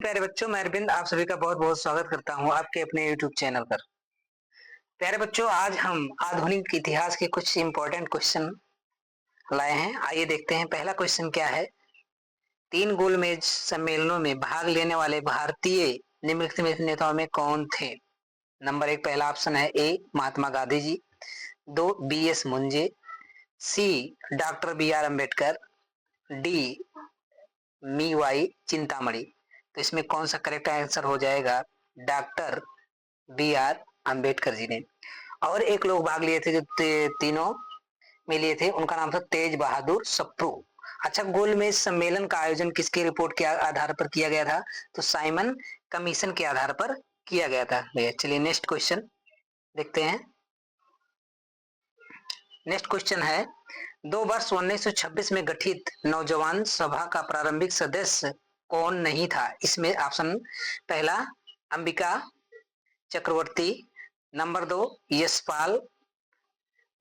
प्यारे बच्चों, मैं अरविंद आप सभी का बहुत बहुत स्वागत करता हूं आपके अपने यूट्यूब चैनल पर। प्यारे बच्चों, आज हम आधुनिक इतिहास के कुछ इंपॉर्टेंट क्वेश्चन लाए हैं। आइए देखते हैं पहला क्वेश्चन क्या है। 3 गोलमेज सम्मेलनों में भाग लेने वाले भारतीय निम्नलिखित नेताओं में कौन थे? नंबर 1 पहला ऑप्शन है A Mahatma Gandhi ji, 2 B S. Munje, C doctor B R. Ambedkar, D मी.वाई. चिंतामणि। तो इसमें कौन सा करेक्ट आंसर हो जाएगा? Doctor B R. अम्बेडकर जी ने। और एक लोग भाग लिए थे जो तीनों में लिए थे, उनका नाम था तेज बहादुर सप्रू। अच्छा, गोलमेज सम्मेलन का आयोजन किसके रिपोर्ट के आधार पर किया गया था? तो साइमन कमीशन के आधार पर किया गया था। चलिए नेक्स्ट क्वेश्चन देखते हैं। नेक्स्ट क्वेश्चन है, 2 वर्ष 1926 में गठित नौजवान सभा का प्रारंभिक सदस्य कौन नहीं था? इसमें ऑप्शन पहला अंबिका चक्रवर्ती, number 2 Yashpal,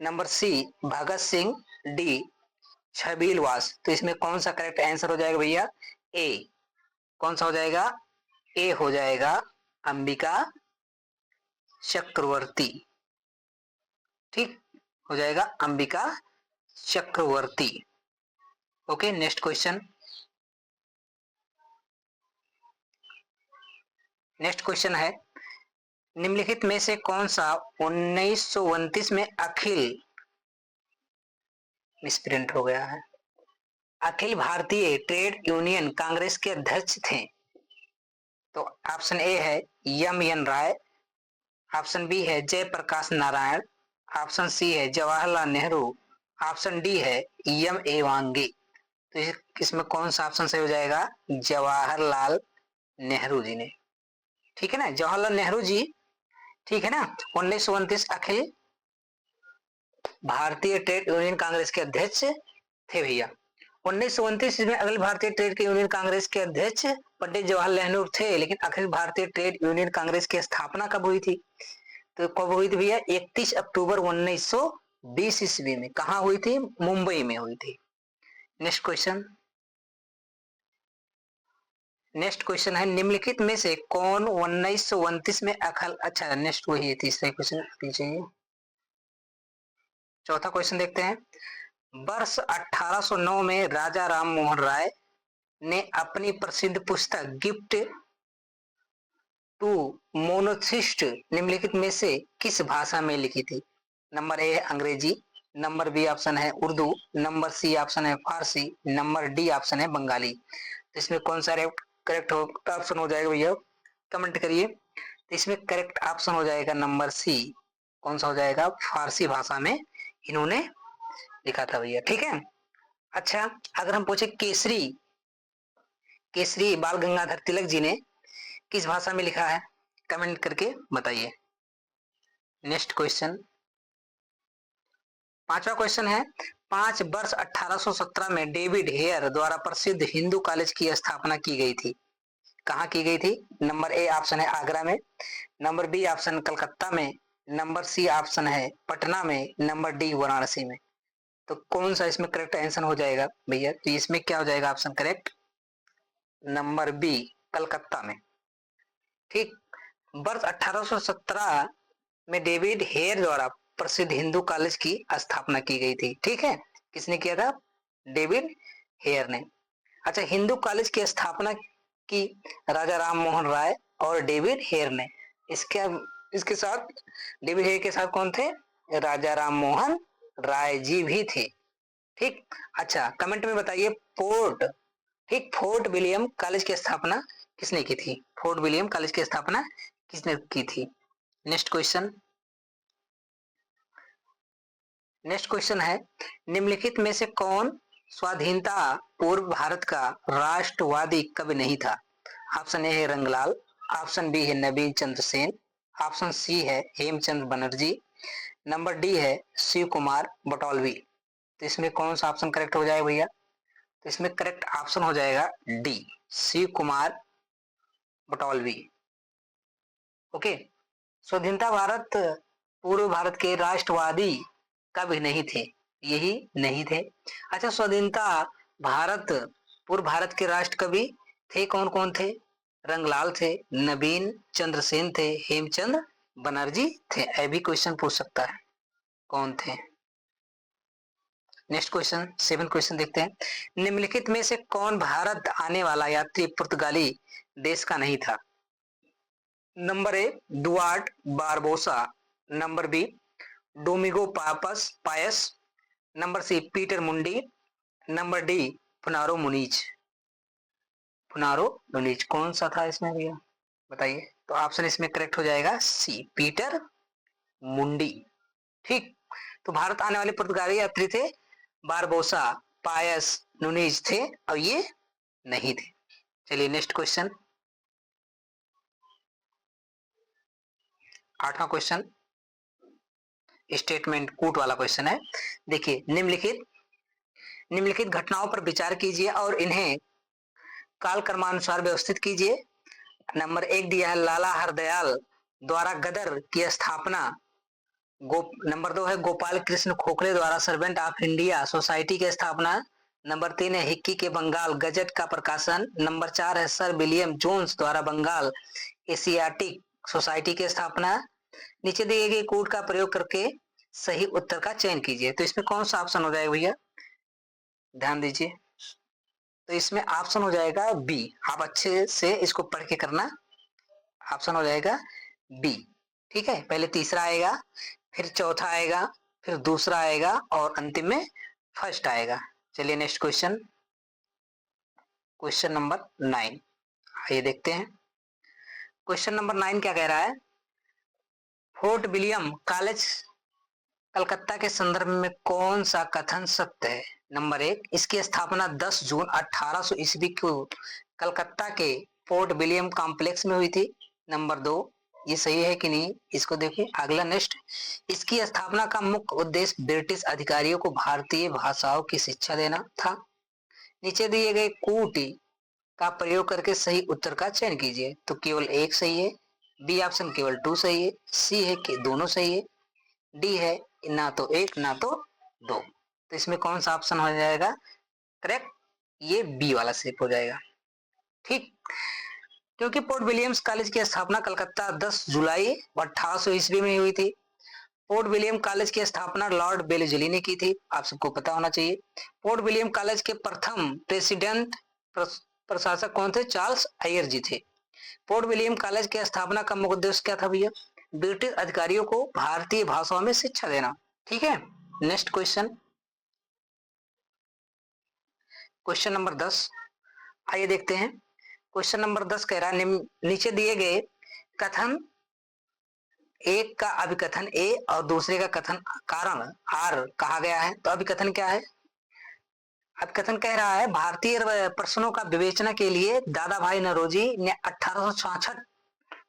number C Bhagat Singh, D छबील वास। तो इसमें कौन सा करेक्ट आंसर हो जाएगा भैया? ए। कौन सा हो जाएगा? ए हो जाएगा अंबिका चक्रवर्ती। ठीक हो जाएगा Ambika Chakravarti. Okay, next question. Next question है, निम्नलिखित में से कौन सा 1929 में मिसप्रिंट हो गया है, अखिल भारतीय ट्रेड यूनियन कांग्रेस के अध्यक्ष थे? तो ऑप्शन ए है एम.एन. राय, ऑप्शन बी है जयप्रकाश नारायण, ऑप्शन सी है जवाहरलाल नेहरू, ऑप्शन डी है एम.ए. वांगे। तो इसमें कौन सा ऑप्शन सही हो जाएगा? जवाहरलाल नेहरू जी ने। ठीक है ना, जवाहरलाल नेहरू जी। ठीक है ना, 1929 अखिल भारतीय ट्रेड यूनियन कांग्रेस के अध्यक्ष थे भैया। 1929 में अखिल भारतीय ट्रेड यूनियन कांग्रेस के अध्यक्ष पंडित जवाहरलाल नेहरू थे, लेकिन अखिल भारतीय ट्रेड यूनियन कांग्रेस की स्थापना कब हुई थी? तो कब हुई थी भैया? 31 अक्टूबर 1920 ईस्वी में। कहा हुई थी? मुंबई में हुई थी। Next question. नेक्स्ट क्वेश्चन है, निम्नलिखित में से कौन 1929 में अखिल, अच्छा नेक्स्ट वही है, तीसरा क्वेश्चन चाहिए। चौथा क्वेश्चन देखते हैं। वर्ष 1809 में राजा राम मोहन राय ने अपनी प्रसिद्ध पुस्तक गिफ्ट टू मोनोथिस्ट निम्नलिखित में से किस भाषा में लिखी थी? नंबर ए है अंग्रेजी, नंबर बी ऑप्शन है उर्दू, नंबर सी ऑप्शन है फारसी, नंबर डी ऑप्शन है बंगाली। तो इसमें कौन सा करेक्ट ऑप्शन हो जाएगा भैया? कमेंट करिए। तो इसमें करेक्ट ऑप्शन हो जाएगा नंबर सी। कौन सा हो जाएगा? फारसी भाषा में इन्होंने लिखा था भैया। ठीक है। अच्छा, अगर हम पूछे केसरी, केसरी बाल गंगाधर तिलक जी ने किस भाषा में लिखा है? कमेंट करके बताइए। नेक्स्ट क्वेश्चन, पांचवा क्वेश्चन है, 5 वर्ष 1817 में डेविड हेयर द्वारा प्रसिद्ध हिंदू कॉलेज की स्थापना की गई थी। कहाँ की गई थी? नंबर ए ऑप्शन है आगरा में, नंबर बी ऑप्शन कलकत्ता में, नंबर सी ऑप्शन है पटना में, नंबर डी वाराणसी में। तो कौन सा इसमें करेक्ट आंसर हो जाएगा भैया? तो इसमें क्या हो जाएगा option correct? Number B Calcutta में। ठीक, वर्ष 1817 में डेविड हेयर द्वारा प्रसिद्ध हिंदू कॉलेज की स्थापना की गई थी। ठीक है, किसने किया था? डेविड हेयर ने। अच्छा, हिंदू कॉलेज की स्थापना की राजा राम मोहन राय और डेविड हेयर ने। इसके साथ डेविड हेयर के साथ कौन थे? राजा राम मोहन राय जी भी थे। ठीक, अच्छा कमेंट में बताइए फोर्ट विलियम कॉलेज की स्थापना किसने की थी? फोर्ट विलियम कॉलेज की स्थापना किसने की थी? Next question. नेक्स्ट क्वेश्चन है, निम्नलिखित में से कौन स्वाधीनता पूर्व भारत का राष्ट्रवादी कवि नहीं था? ऑप्शन ए है रंगलाल, ऑप्शन बी है नवीन चंद्र सेन, ऑप्शन सी है हेमचंद बनर्जी, नंबर डी है शिव कुमार बटोलवी। तो इसमें कौन सा ऑप्शन करेक्ट हो जाएगा भैया? तो इसमें करेक्ट ऑप्शन हो जाएगा डी शिव कुमार बटोलवी। ओके, स्वाधीनता भारत पूर्व भारत के राष्ट्रवादी कवि नहीं थे, यही नहीं थे। अच्छा, स्वाधीनता भारत पूर्व भारत के राष्ट्र कवि थे कौन कौन थे? रंगलाल थे, नवीन चंद्र सेन थे, हेमचंद बनर्जी थे। ये भी क्वेश्चन पूछ सकता है कौन थे। नेक्स्ट क्वेश्चन 7 क्वेश्चन देखते हैं। निम्नलिखित में से कौन भारत आने वाला यात्री पुर्तगाली देश का नहीं था? Number A Duarte Barbosa, number B डोमिगो Payas, number C Peter मुंडी, नंबर डी फुनारो मुनीज। फुनारो मुनीज कौन सा था इसमें भैया बताइए? तो ऑप्शन इसमें करेक्ट हो जाएगा सी पीटर मुंडी। ठीक, तो भारत आने वाले पुर्तगाली यात्री थे बारबोसा, पायस, नुनीज थे और ये नहीं थे। चलिए नेक्स्ट क्वेश्चन 8वां क्वेश्चन स्टेटमेंट कूट वाला क्वेश्चन है। देखिए निम्नलिखित घटनाओं पर विचार कीजिए और इन्हें काल क्रमानुसार व्यवस्थित कीजिए। नंबर 1 दिया है लाला हरदयाल द्वारा गदर की स्थापना। नंबर 2 है गोपाल कृष्ण खोखले द्वारा सर्वेंट ऑफ इंडिया सोसाइटी की स्थापना। नंबर 3 है हिक्की के बंगाल गजट का प्रकाशन। नंबर 4 है सर विलियम जोन्स द्वारा बंगाल एशियाटिक सोसाइटी की स्थापना। नीचे दिए गए कोड का प्रयोग करके सही उत्तर का चयन कीजिए। तो इसमें कौन सा ऑप्शन हो जाएगा भैया, ध्यान दीजिए। तो इसमें ऑप्शन हो जाएगा बी। आप अच्छे से इसको पढ़ के करना। ऑप्शन हो जाएगा बी। ठीक है, पहले तीसरा आएगा, फिर चौथा आएगा, फिर दूसरा आएगा और अंतिम में फर्स्ट आएगा। चलिए नेक्स्ट क्वेश्चन, क्वेश्चन नंबर 9 आइए देखते हैं। क्वेश्चन नंबर 9 क्या कह रहा है? फोर्ट विलियम कॉलेज कलकत्ता के संदर्भ में कौन सा कथन सत्य है? नंबर 1 इसकी स्थापना 10 जून 1800 ईस्वी को कलकत्ता के फोर्ट विलियम कॉम्प्लेक्स में हुई थी। नंबर 2 ये सही है कि नहीं इसको देखिए। अगला नेक्स्ट, इसकी स्थापना का मुख्य उद्देश्य ब्रिटिश अधिकारियों को भारतीय भाषाओं की शिक्षा देना था। नीचे दिए गए कूट का प्रयोग करके सही उत्तर का चयन कीजिए। तो केवल एक सही है, बी ऑप्शन केवल 2 सही है, सी है कि दोनों सही है, डी है ना तो 1 ना तो 2। तो इसमें कौन सा ऑप्शन हो जाएगा करेक्ट? ये बी वाला सेप हो जाएगा। ठीक, क्योंकि पोर्ट विलियम्स कॉलेज की स्थापना कलकत्ता 10 जुलाई 1800 ईस्वी में हुई थी। पोर्ट विलियम कॉलेज की स्थापना लॉर्ड बेलेजली ने की थी, आप सबको पता होना चाहिए। पोर्ट विलियम कॉलेज के प्रथम प्रेसिडेंट प्रशासक कौन थे? चार्ल्स आयर जी थे। पोर्ट विलियम कॉलेज की स्थापना का मुख्य उद्देश्य क्या था भैया? ब्रिटिश अधिकारियों को भारतीय भाषाओं में शिक्षा देना। ठीक है, नेक्स्ट क्वेश्चन, क्वेश्चन नंबर 10 आइए देखते हैं। क्वेश्चन नंबर 10 कह रहा है नीचे दिए गए कथन एक का अभिकथन ए और दूसरे का कथन कारण आर कहा गया है। तो अभिकथन क्या है? अभिकथन कह रहा है भारतीय प्रश्नों का विवेचना के लिए दादा भाई नौरोजी ने 1866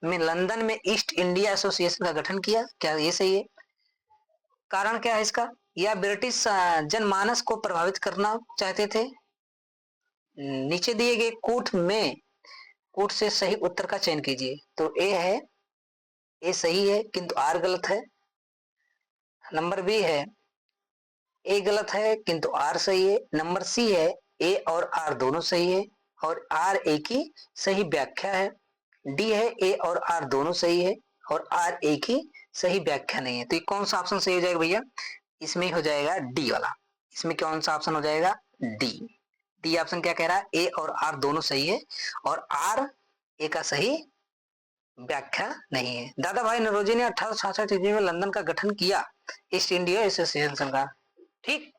में लंदन में ईस्ट इंडिया एसोसिएशन का गठन किया। क्या ये सही है? कारण क्या है इसका? या ब्रिटिश जनमानस को प्रभावित करना चाहते थे। नीचे दिए गए कूट से सही उत्तर का चयन कीजिए। तो ए है, ए सही है किंतु आर गलत है। नंबर बी है ए गलत है किंतु आर सही है। नंबर सी है ए और आर दोनों सही है और आर ए की सही व्याख्या है। डी है ए और आर दोनों सही है और आर ए की सही व्याख्या नहीं है। तो ये कौन सा ऑप्शन सही हो जाएगा भैया? इसमें हो जाएगा डी वाला। इसमें कौन सा ऑप्शन हो जाएगा? डी। डी ऑप्शन क्या कह रहा है? ए और आर दोनों सही है और आर ए का सही व्याख्या नहीं है। दादा भाई नौरोजी ने 1866 ईस्वी में लंदन का गठन किया ईस्ट इंडिया एसोसिएशन का। ठीक,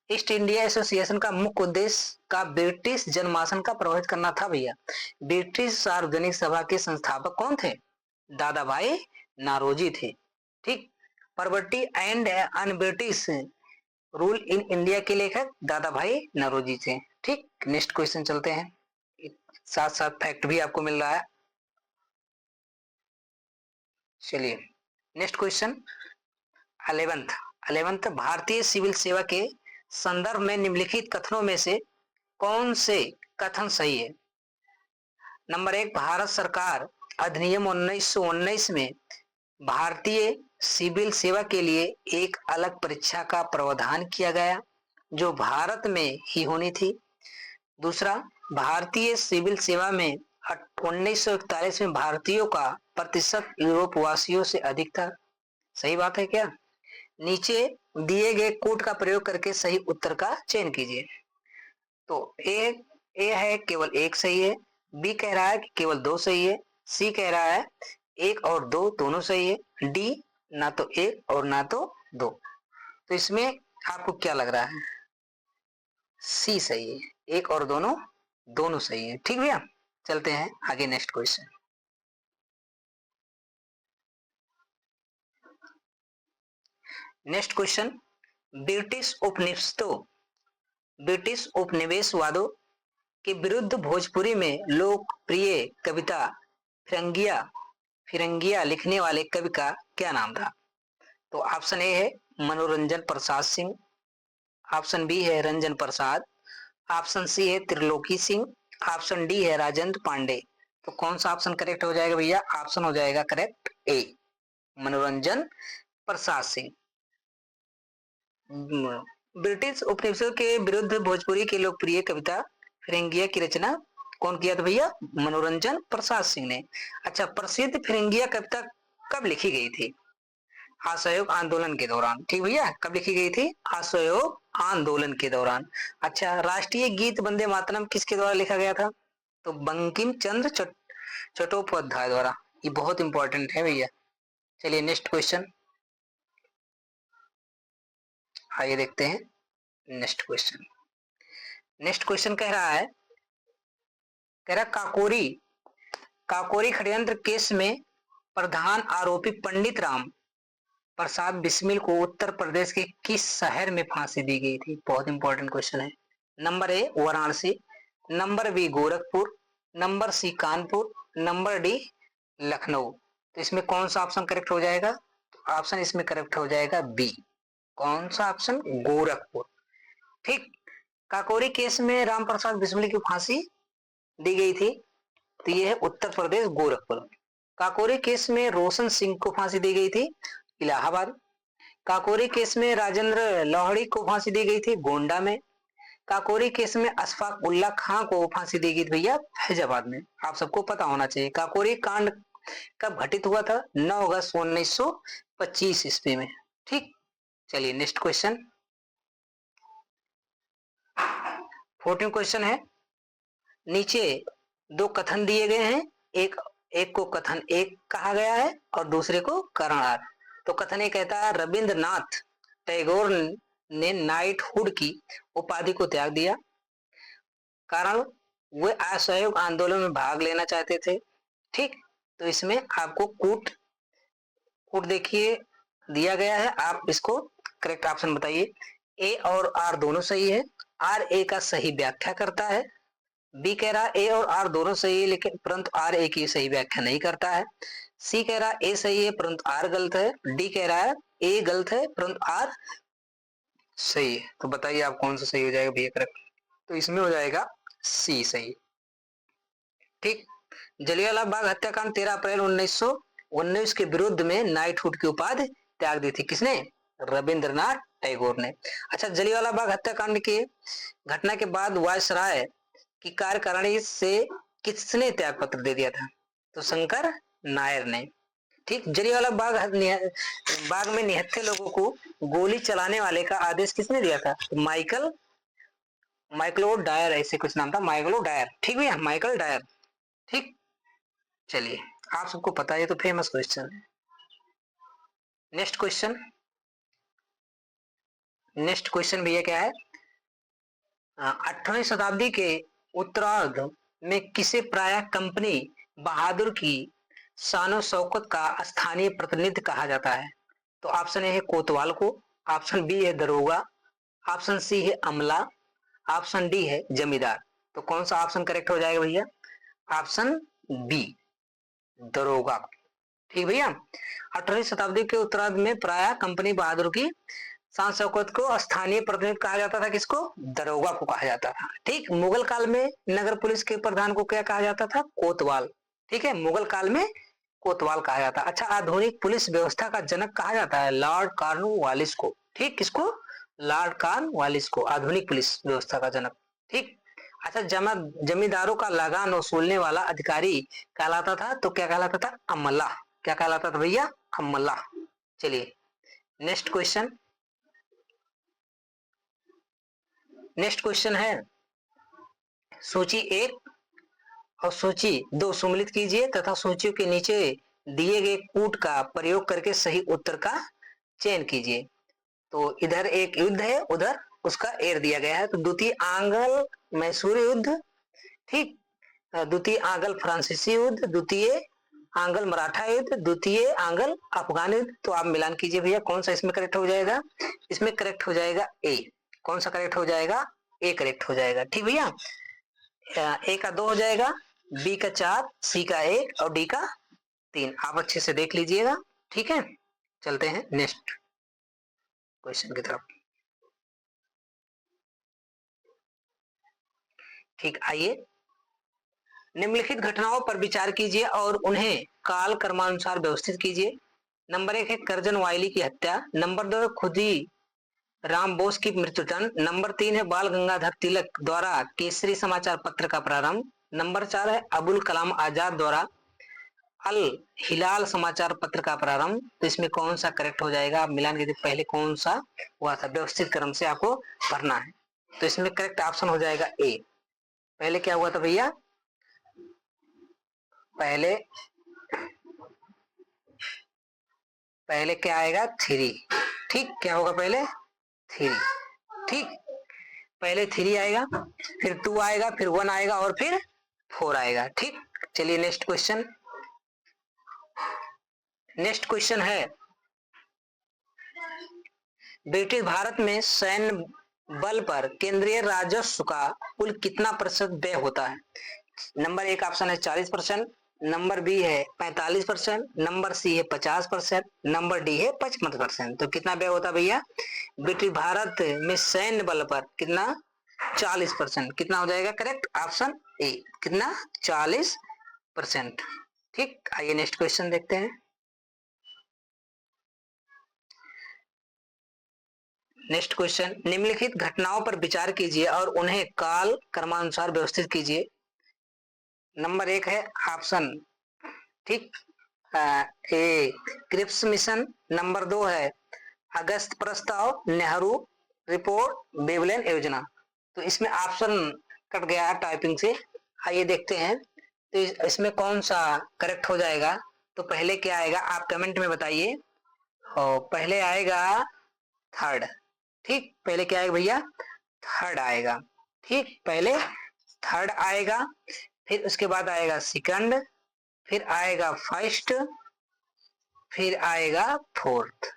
ईस्ट इंडिया एसोसिएशन का मुख्य उद्देश्य का ब्रिटिश जनमानस का प्रभावित करना था भैया। ब्रिटिश सार्वजनिक सभा के संस्थापक कौन थे? दादा भाई नौरोजी थे। ठीक, poverty and un British rule in India के लेखक दादा भाई नौरोजी थे। ठीक, नेक्स्ट क्वेश्चन चलते हैं, साथ साथ फैक्ट भी आपको मिल रहा है। चलिए नेक्स्ट क्वेश्चन 11th भारतीय सिविल सेवा के संदर्भ में निम्नलिखित कथनों में से कौन से कथन सही है? नंबर 1 भारत सरकार अधिनियम 1919 में भारतीय सिविल सेवा के लिए एक अलग परीक्षा का प्रावधान किया गया जो भारत में ही होनी थी। दूसरा, भारतीय सिविल सेवा में 1941 में भारतीयों का प्रतिशत यूरोप वासियों से अधिक था। सही बात है क्या? नीचे दिए गए कोड का प्रयोग करके सही उत्तर का चयन कीजिए। तो ए है केवल एक सही है, बी कह रहा है कि केवल दो सही है, सी कह रहा है एक और दो दोनों सही है, डी ना तो एक और ना तो दो। तो इसमें आपको क्या लग रहा है? सी सही है, एक और दोनों दोनों सही है। ठीक भैया, चलते हैं आगे next question. Next question, British उपनिवेशवादों के विरुद्ध भोजपुरी में लोकप्रिय कविता फिरंगिया फिरंगिया लिखने वाले कवि का क्या नाम था? तो ऑप्शन ए है मनोरंजन प्रसाद सिंह, ऑप्शन बी है रंजन प्रसाद, ऑप्शन सी है त्रिलोकी सिंह, ऑप्शन डी है राजेंद्र पांडे। तो कौन सा ऑप्शन करेक्ट हो जाएगा भैया? ऑप्शन हो जाएगा करेक्ट ए, मनोरंजन प्रसाद सिंह। ब्रिटिश उपनिवेशों के विरुद्ध भोजपुरी की लोकप्रिय कविता फिरंगिया की रचना कौन किया था भैया? मनोरंजन प्रसाद सिंह ने। अच्छा, प्रसिद्ध फिरंगिया कविता कब लिखी गई थी? असहयोग आंदोलन के दौरान। ठीक भैया, कब लिखी गई थी? असहयोग आंदोलन के दौरान। अच्छा, राष्ट्रीय गीत वंदे मातरम किसके द्वारा लिखा गया था? तो बंकिम चंद्र चट्टोपाध्याय द्वारा। ये बहुत इंपॉर्टेंट है भैया। चलिए नेक्स्ट क्वेश्चन, आइए देखते हैं नेक्स्ट क्वेश्चन। नेक्स्ट क्वेश्चन कह रहा काकोरी षड्यंत्र केस में प्रधान आरोपी पंडित राम प्रसाद बिस्मिल को उत्तर प्रदेश के किस शहर में फांसी दी गई थी? बहुत इंपॉर्टेंट क्वेश्चन है। Number A Varanasi, number B Gorakhpur, number C Kanpur, number D Lucknow. तो इसमें कौन सा ऑप्शन करेक्ट हो जाएगा? तो ऑप्शन इसमें करेक्ट हो जाएगा बी। कौन सा ऑप्शन? गोरखपुर। ठीक, काकोरी केस में राम प्रसाद बिस्मिल की फांसी दी गई थी, तो यह है उत्तर प्रदेश गोरखपुर। काकोरी केस में रोशन सिंह को फांसी दी गई थी, इलाहाबाद। काकोरी केस में राजेंद्र लोहड़ी को फांसी दी गई थी, गोंडा में। काकोरी केस में अशफाक उल्ला खां को फांसी दी गई थी भैया, फैजाबाद में। आप सबको पता होना चाहिए काकोरी कांड कब घटित हुआ था? 9 अगस्त 1925 ईस्वी में। ठीक, चलिए नेक्स्ट क्वेश्चन। 14 क्वेश्चन है। नीचे दो कथन दिए गए हैं, एक को कथन एक कहा गया है और दूसरे को करणार्थ। तो कथन एक कहता है रविंद्रनाथ टैगोर ने नाइटहुड की उपाधि को त्याग दिया, कारण वे असहयोग आंदोलन में भाग लेना चाहते थे। ठीक, तो इसमें आपको कूट देखिए दिया गया है, आप इसको करेक्ट ऑप्शन बताइए। ए और आर दोनों सही है, आर ए का सही व्याख्या करता है। बी कह रहा है ए और आर दोनों सही है लेकिन परंतु आर ए की सही व्याख्या नहीं करता है। सी कह रहा है ए सही है परंतु आर गलत है। डी कह रहा है ए गलत है परंतु आर सही है। तो बताइए आप कौन सा सही हो जाएगा भैया करेक्ट? तो इसमें हो जाएगा सी सही। ठीक, जलियांवाला बाग हत्याकांड 13 अप्रैल 1919 के विरुद्ध में नाइटहुड की उपाधि त्याग दी थी, किसने? रविंद्रनाथ टैगोर ने। अच्छा, जलियांवाला बाग हत्याकांड के घटना के बाद वायसराय की कार्यकारिणी से किसने त्याग पत्र दे दिया था? तो शंकर नायर ने। ठीक, जलियांवाला बाग में निहत्थे लोगों को गोली चलाने वाले का आदेश किसने दिया था? तो माइकलो डायर, ऐसे कुछ नाम था, माइकलो डायर। ठीक भैया, माइकल डायर। ठीक, चलिए आप सबको पता है, तो फेमस क्वेश्चन है। नेक्स्ट क्वेश्चन भैया क्या है? 18वीं शताब्दी के उत्तरार्ध में किसे प्रायः कंपनी बहादुर की शानो शौकत का स्थानीय प्रतिनिधि कहा जाता है? तो ऑप्शन ए है कोतवाल को, ऑप्शन बी है दरोगा, ऑप्शन सी है अमला, ऑप्शन डी है जमींदार। तो कौन सा ऑप्शन करेक्ट हो जाएगा भैया? ऑप्शन बी, दरोगा। ठीक भैया, 18वीं शताब्दी के उत्तरार्ध में प्रायः कंपनी बहादुर की शान शौकत को स्थानीय प्रतिनिधि कहा जाता था, किसको? दरोगा को कहा जाता था। ठीक, मुगल काल में नगर पुलिस के प्रधान को क्या कहा जाता था? कोतवाल। ठीक है, मुगल काल में कोतवाल कहा जाता। अच्छा, आधुनिक पुलिस व्यवस्था का जनक कहा जाता है लॉर्ड कॉर्नवालिस को। ठीक, किसको? लॉर्ड कॉर्नवालिस को, आधुनिक पुलिस व्यवस्था का जनक। ठीक, अच्छा, जमींदारों का लगान वसूलने वाला अधिकारी कहलाता था, तो क्या कहलाता था? अमला। क्या कहलाता था भैया? अमला। चलिए नेक्स्ट क्वेश्चन। नेक्स्ट क्वेश्चन है सूची 1 और सूची 2 सम्मिलित कीजिए तथा सूचियों के नीचे दिए गए कूट का प्रयोग करके सही उत्तर का चयन कीजिए। तो इधर एक युद्ध है, उधर उसका एर दिया गया है। तो द्वितीय आंग्ल मैसूर युद्ध, ठीक, द्वितीय आंग्ल फ्रांसीसी युद्ध, द्वितीय आंग्ल मराठा युद्ध, द्वितीय आंग्ल अफगान युद्ध। तो आप मिलान कीजिए भैया, कौन सा इसमें करेक्ट हो जाएगा? इसमें करेक्ट हो जाएगा ए। कौन सा करेक्ट हो जाएगा? ए करेक्ट हो जाएगा। ठीक भैया, ए का 2 हो जाएगा, बी का 4, सी का 1 और डी का 3। आप अच्छे से देख लीजिएगा। ठीक है, चलते हैं नेक्स्ट क्वेश्चन की तरफ। ठीक, आइए निम्नलिखित घटनाओं पर विचार कीजिए और उन्हें काल क्रमानुसार व्यवस्थित कीजिए। नंबर 1 है करजन वायली की हत्या। नंबर 2 है खुदी राम बोस की मृत्युदंड। नंबर 3 है बाल गंगाधर तिलक द्वारा केसरी समाचार पत्र का प्रारंभ। नंबर 4 है अबुल कलाम आजाद द्वारा अल हिलाल समाचार पत्र का प्रारंभ। तो इसमें कौन सा करेक्ट हो जाएगा? आप मिलान कीजिए, पहले कौन सा हुआ था? व्यवस्थित क्रम से आपको भरना है। तो इसमें करेक्ट ऑप्शन हो जाएगा ए। पहले क्या हुआ था भैया? पहले पहले क्या आएगा? 3। ठीक, क्या होगा पहले? 3। ठीक, पहले 3 आएगा, फिर 2 आएगा, फिर 1 आएगा और फिर 4 आएगा। ठीक, चलिए नेक्स्ट क्वेश्चन। नेक्स्ट क्वेश्चन है ब्रिटिश भारत में सैन्य बल पर केंद्रीय राजस्व का कुल कितना प्रतिशत व्यय होता है? नंबर 1 ऑप्शन है 40%, नंबर बी है 45%, नंबर सी है 50%, नंबर डी है 55%। तो कितना व्यय होता है भैया ब्रिटिश भारत में सैन्य बल पर? कितना? 40%। कितना हो जाएगा करेक्ट? Option A. कितना? 40%। ठीक, आइए नेक्स्ट क्वेश्चन देखते हैं। नेक्स्ट क्वेश्चन, निम्नलिखित घटनाओं पर विचार कीजिए और उन्हें काल क्रमानुसार व्यवस्थित कीजिए। नंबर 1 है ऑप्शन, ठीक, ए क्रिप्स मिशन। नंबर 2 है अगस्त प्रस्ताव, नेहरू रिपोर्ट, बेबलिन योजना। तो इसमें ऑप्शन कट गया है टाइपिंग से। आइए देखते हैं तो इसमें कौन सा करेक्ट हो जाएगा। तो पहले क्या आएगा आप कमेंट में बताइए। और पहले आएगा थर्ड। ठीक, पहले क्या आएगा भैया? थर्ड आएगा। ठीक, पहले थर्ड आएगा, फिर उसके बाद आएगा सेकंड, फिर आएगा फर्स्ट, फिर आएगा फोर्थ।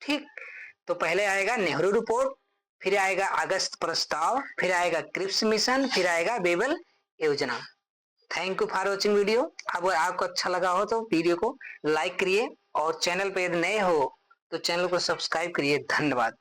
ठीक, तो पहले आएगा नेहरू रिपोर्ट, फिर आएगा अगस्त प्रस्ताव, फिर आएगा क्रिप्स मिशन, फिर आएगा बेबल योजना। Thank you for watching video. अगर आपको अच्छा लगा हो तो वीडियो को लाइक करिए और चैनल पे यदि नए हो तो चैनल को सब्सक्राइब करिए। धन्यवाद।